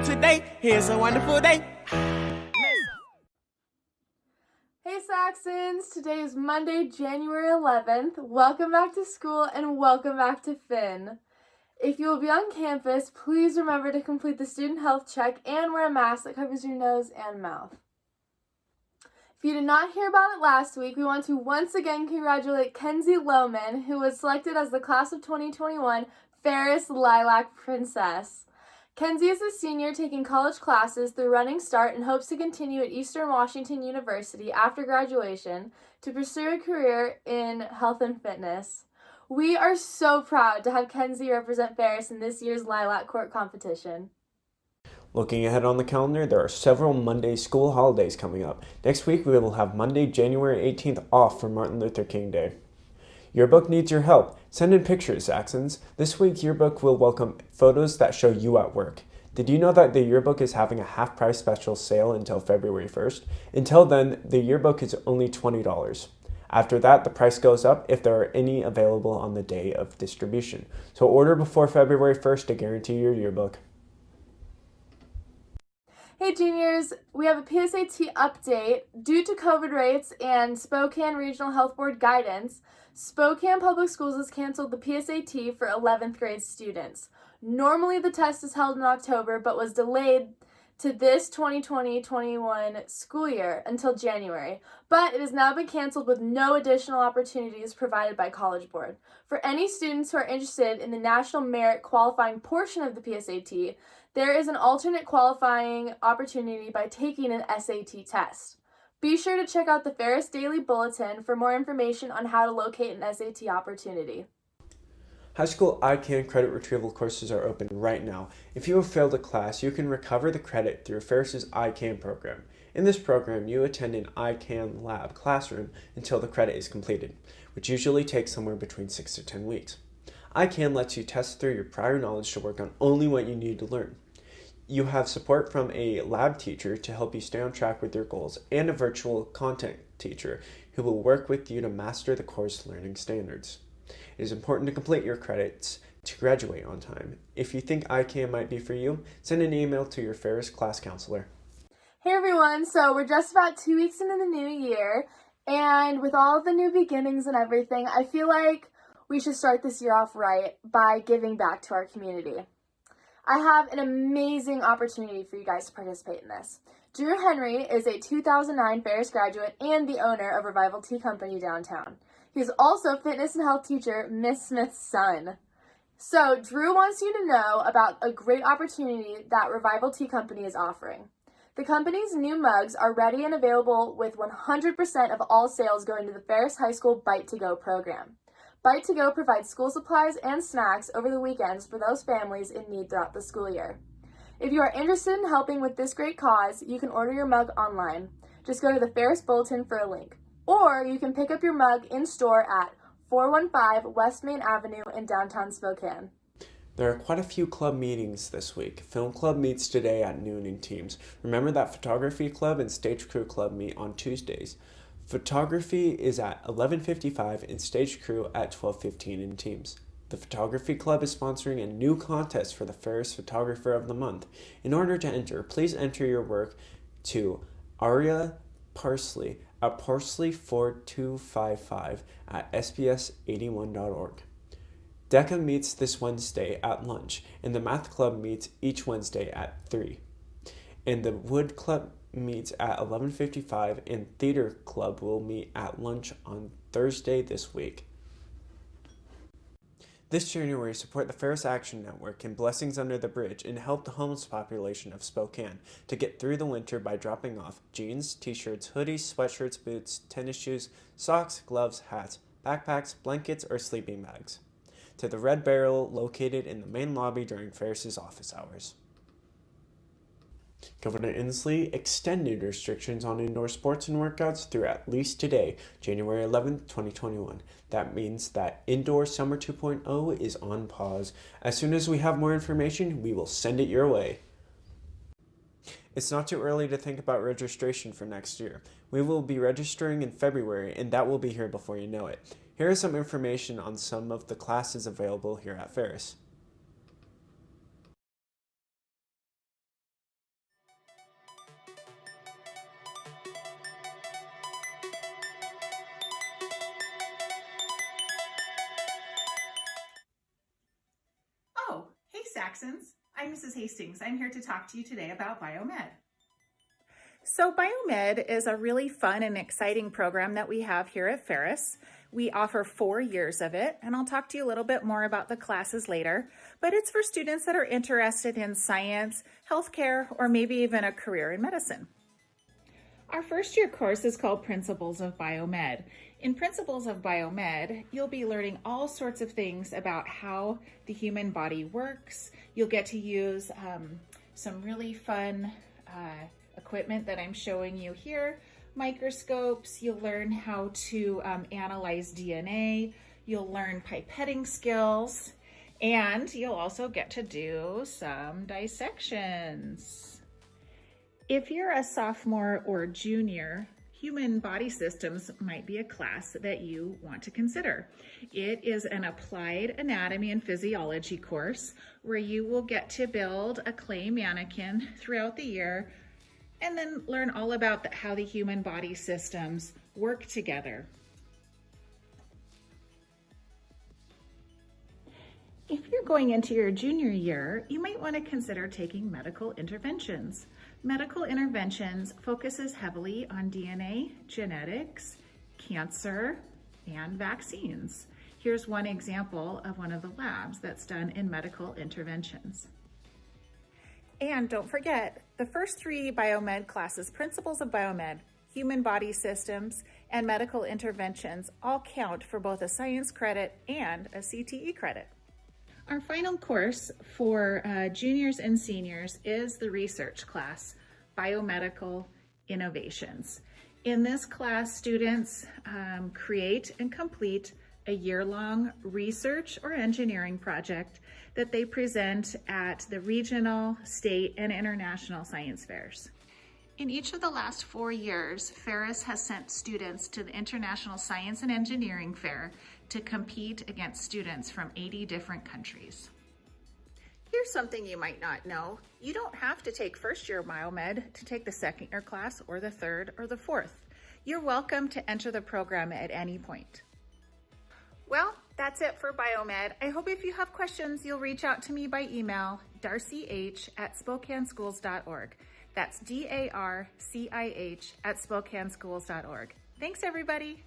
today. Here's a wonderful day. Hey Saxons, today is Monday, January 11th. Welcome back to school and welcome back to Finn. If you will be on campus, please remember to complete the student health check and wear a mask that covers your nose and mouth. If you did not hear about it last week, we want to once again congratulate Kenzie Lohman, who was selected as the class of 2021 Ferris Lilac Princess. Kenzie is a senior taking college classes through Running Start and hopes to continue at Eastern Washington University after graduation to pursue a career in health and fitness. We are so proud to have Kenzie represent Ferris in this year's Lilac Court competition. Looking ahead on the calendar, there are several Monday school holidays coming up. Next week, we will have Monday, January 18th off for Martin Luther King Day. Yearbook needs your help. Send in pictures, Saxons. This week, Yearbook will welcome photos that show you at work. Did you know that the Yearbook is having a half-price special sale until February 1st? Until then, the Yearbook is only $20. After that, the price goes up if there are any available on the day of distribution. So order before February 1st to guarantee your yearbook. Hey juniors, we have a PSAT update. Due to COVID rates and Spokane Regional Health Board guidance, Spokane Public Schools has canceled the PSAT for 11th grade students. Normally the test is held in October, but was delayed to this 2020-21 school year until January, but it has now been canceled with no additional opportunities provided by College Board. For any students who are interested in the National Merit qualifying portion of the PSAT, there is an alternate qualifying opportunity by taking an SAT test. Be sure to check out the Ferris Daily Bulletin for more information on how to locate an SAT opportunity. High school ICANN credit retrieval courses are open right now. If you have failed a class, you can recover the credit through Ferris's ICANN program. In this program, you attend an ICANN lab classroom until the credit is completed, which usually takes somewhere between 6 to 10 weeks. ICANN lets you test through your prior knowledge to work on only what you need to learn. You have support from a lab teacher to help you stay on track with your goals and a virtual content teacher who will work with you to master the course learning standards. It is important to complete your credits to graduate on time. If you think ICANN might be for you, send an email to your Ferris class counselor. Hey everyone, so we're just about 2 weeks into the new year, and with all the new beginnings and everything, I feel like we should start this year off right by giving back to our community. I have an amazing opportunity for you guys to participate in this. Drew Henry is a 2009 Ferris graduate and the owner of Revival Tea Company downtown. He is also fitness and health teacher Miss Smith's son. So Drew wants you to know about a great opportunity that Revival Tea Company is offering. The company's new mugs are ready and available with 100% of all sales going to the Ferris High School Bite to Go program. Bite to Go provides school supplies and snacks over the weekends for those families in need throughout the school year. If you are interested in helping with this great cause, you can order your mug online. Just go to the Ferris Bulletin for a link. Or you can pick up your mug in store at 415 West Main Avenue in downtown Spokane. There are quite a few club meetings this week. Film Club meets today at noon in teams. Remember that Photography Club and Stage Crew Club meet on Tuesdays. Photography is at 11:55 and Stage Crew at 12:15 in teams. The Photography Club is sponsoring a new contest for the Ferris Photographer of the Month. In order to enter, please enter your work to Aria Parsley at parsley4255 at sbs81.org. DECA meets this Wednesday at lunch, and the Math Club meets each Wednesday at 3. And the Wood Club meets at 11:55, and Theater Club will meet at lunch on Thursday this week. This January, support the Ferris Action Network and Blessings Under the Bridge and help the homeless population of Spokane to get through the winter by dropping off jeans, t-shirts, hoodies, sweatshirts, boots, tennis shoes, socks, gloves, hats, backpacks, blankets, or sleeping bags to the Red Barrel located in the main lobby during Ferris's office hours. Governor Inslee extended restrictions on indoor sports and workouts through at least today, January 11th, 2021. That means that Indoor Summer 2.0 is on pause. As soon as we have more information, we will send it your way. It's not too early to think about registration for next year. We will be registering in February, and that will be here before you know it. Here is some information on some of the classes available here at Ferris. Saxons. I'm Mrs. Hastings. I'm here to talk to you today about Biomed. So Biomed is a really fun and exciting program that we have here at Ferris. We offer 4 years of it, and I'll talk to you a little bit more about the classes later, but it's for students that are interested in science, healthcare, or maybe even a career in medicine. Our first year course is called Principles of Biomed. In Principles of Biomed, you'll be learning all sorts of things about how the human body works. You'll get to use some really fun equipment that I'm showing you here, microscopes. You'll learn how to analyze DNA. You'll learn pipetting skills, and you'll also get to do some dissections. If you're a sophomore or junior, Human Body Systems might be a class that you want to consider. It is an applied anatomy and physiology course where you will get to build a clay mannequin throughout the year and then learn all about how the human body systems work together. If you're going into your junior year, you might want to consider taking medical interventions. Medical interventions focuses heavily on DNA, genetics, cancer, and vaccines. Here's one example of one of the labs that's done in medical interventions. And don't forget, the first 3 Biomed classes, Principles of Biomed, Human Body Systems, and Medical Interventions all count for both a science credit and a CTE credit. Our final course for juniors and seniors is the research class, Biomedical Innovations. In this class, students create and complete a year-long research or engineering project that they present at the regional, state, and international science fairs. In each of the last 4 years, Ferris has sent students to the International Science and Engineering Fair to compete against students from 80 different countries. Here's something you might not know. You don't have to take first year Biomed to take the second year class or the third or the fourth. You're welcome to enter the program at any point. Well, that's it for Biomed. I hope if you have questions, you'll reach out to me by email, darcih@spokaneschools.org. That's DARCIH@spokaneschools.org. Thanks, everybody.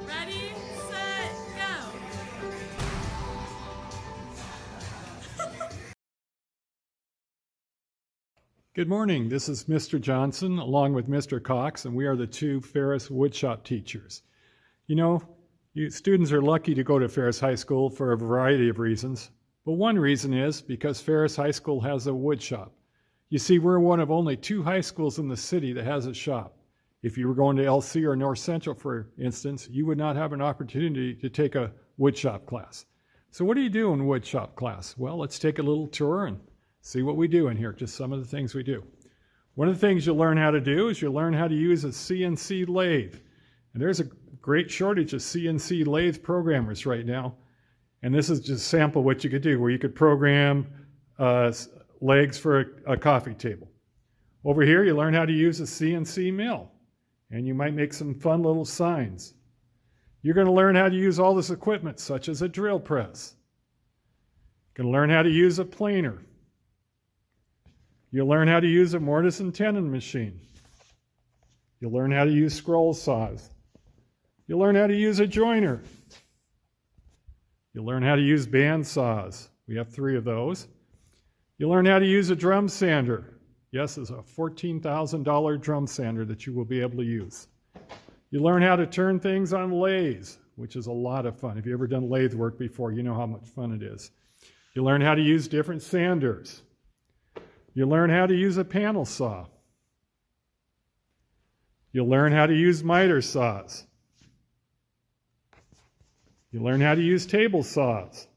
Ready, set, go. Good morning. This is Mr. Johnson along with Mr. Cox, and we are the two Ferris Woodshop teachers. You know, you students are lucky to go to Ferris High School for a variety of reasons, but one reason is because Ferris High School has a woodshop. You see, we're one of only 2 high schools in the city that has a shop. If you were going to LC or North Central, for instance, you would not have an opportunity to take a woodshop class. So what do you do in woodshop class? Well, let's take a little tour and see what we do in here, just some of the things we do. One of the things you'll learn how to do is you'll learn how to use a CNC lathe. And there's a great shortage of CNC lathe programmers right now. And this is just a sample what you could do, where you could program legs for a coffee table. Over here, you learn how to use a CNC mill. And you might make some fun little signs. You're going to learn how to use all this equipment, such as a drill press. You're going to learn how to use a planer. You'll learn how to use a mortise and tenon machine. You'll learn how to use scroll saws. You'll learn how to use a joiner. You'll learn how to use band saws. We have 3 of those. You'll learn how to use a drum sander. Yes, it's a $14,000 drum sander that you will be able to use. You learn how to turn things on lathes, which is a lot of fun. If you've ever done lathe work before, you know how much fun it is. You learn how to use different sanders. You learn how to use a panel saw. You'll learn how to use miter saws. You learn how to use table saws.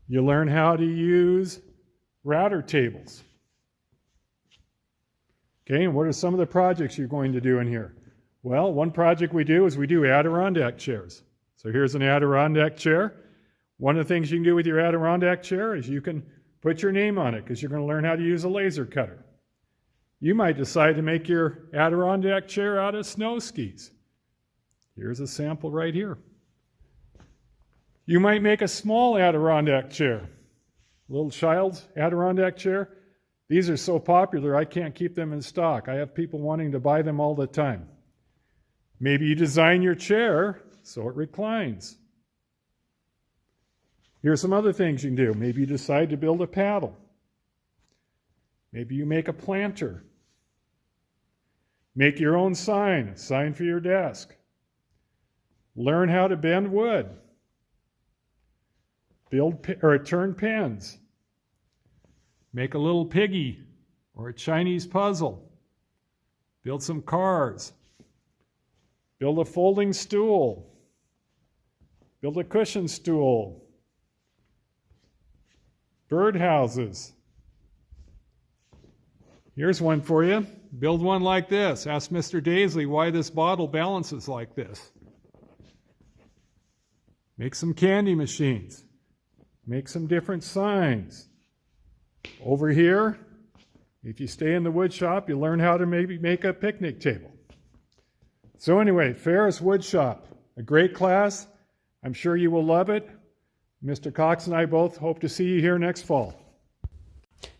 You learn how to use router tables. Okay, and what are some of the projects you're going to do in here? Well, one project we do is we do Adirondack chairs. So here's an Adirondack chair. One of the things you can do with your Adirondack chair is you can put your name on it because you're going to learn how to use a laser cutter. You might decide to make your Adirondack chair out of snow skis. Here's a sample right here. You might make a small Adirondack chair, a little child's Adirondack chair. These are so popular I can't keep them in stock. I have people wanting to buy them all the time. Maybe you design your chair so it reclines. Here's some other things you can do. Maybe you decide to build a paddle. Maybe you make a planter. Make your own sign, a sign for your desk. Learn how to bend wood. Turn pens. Make a little piggy or a Chinese puzzle. Build some cars. Build a folding stool. Build a cushion stool. Birdhouses. Here's one for you. Build one like this. Ask Mr. Daisley why this bottle balances like this. Make some candy machines. Make some different signs. Over here, if you stay in the wood shop, you learn how to maybe make a picnic table. So anyway, Ferris Woodshop, a great class. I'm sure you will love it. Mr. Cox and I both hope to see you here next fall.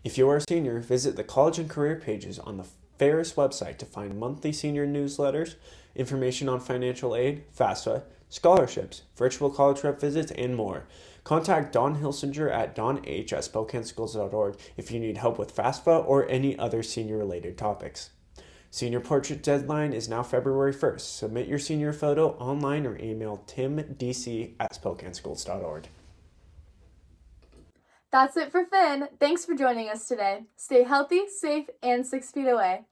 If you are a senior, visit the college and career pages on the Ferris website to find monthly senior newsletters, information on financial aid, FAFSA, scholarships, virtual college rep visits, and more. Contact Don Hilsinger at donh@spokaneschools.org if you need help with FAFSA or any other senior-related topics. Senior portrait deadline is now February 1st. Submit your senior photo online or email timdc@spokaneschools.org. That's it for Finn. Thanks for joining us today. Stay healthy, safe, and 6 feet away.